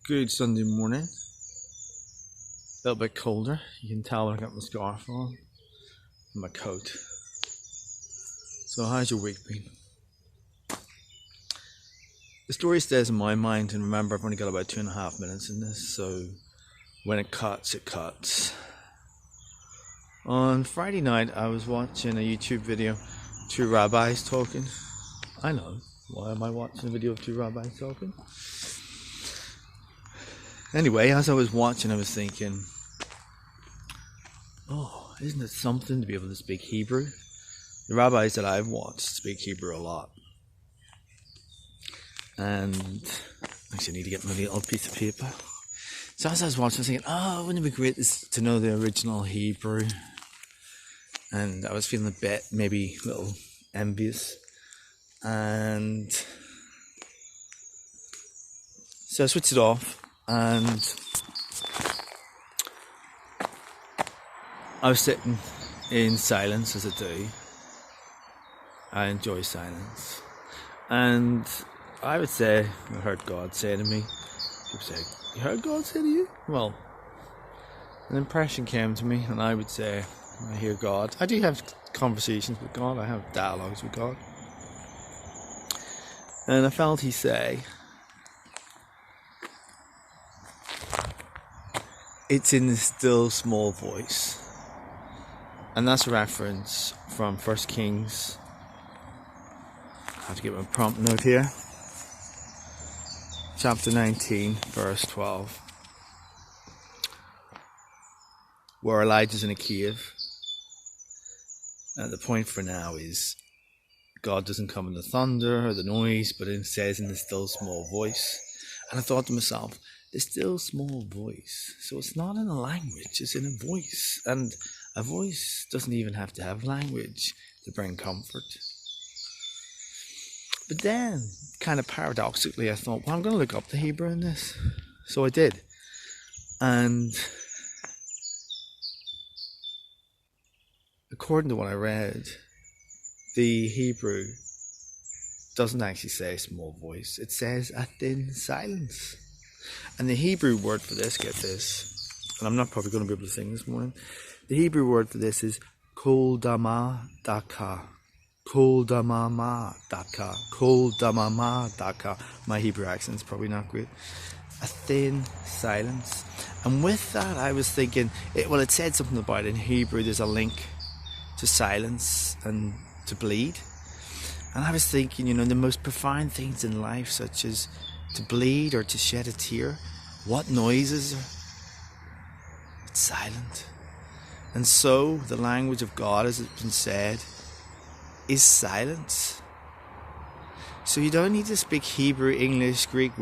Good Sunday morning. A little bit colder. You can tell I got my scarf on and my coat. So how's your week been? The story stays in my mind, and remember I've only got about 2.5 minutes in this, so when it cuts, it cuts. On Friday night I was watching a YouTube video, two rabbis talking. I know, why am I watching a video of two rabbis talking? Anyway, as I was watching I was thinking, oh, isn't it something to be able to speak Hebrew? The rabbis that I've watched speak Hebrew a lot. And actually I need to get my little piece of paper. So as I was watching I was thinking, oh, wouldn't it be great to know the original Hebrew? And I was feeling a bit, maybe a little envious. And so I switched it off and I was sitting in silence, as I do. I enjoy silence. And I would say, I heard God say to me, people say, you heard God say to you? Well, an impression came to me and I would say, I hear God. I do have conversations with God, I have dialogues with God. And I felt He say, it's in the still small voice. And that's a reference from 1 Kings. I have to get my prompt note here. Chapter 19, verse 12. Where Elijah's in a cave. And the point for now is God doesn't come in the thunder or the noise, but it says in the still small voice. And I thought to myself, the still small voice. So it's not in a language, it's in a voice. And a voice doesn't even have to have language to bring comfort. But then, kind of paradoxically, I thought, well, I'm going to look up the Hebrew in this. So I did. And according to what I read, the Hebrew doesn't actually say small voice. It says a thin silence. And the Hebrew word for this, get this, and I'm not probably going to be able to sing this morning. The Hebrew word for this is kol dama daka. Kol damama daka. Kol damama daka. My Hebrew accent is probably not great. A thin silence. And with that I was thinking, it said something about in Hebrew there's a link to silence and to bleed. And I was thinking, the most profound things in life, such as to bleed or to shed a tear, what noises are? It's silent. And so the language of God, as it's been said, is silence. So you don't need to speak Hebrew, English, Greek,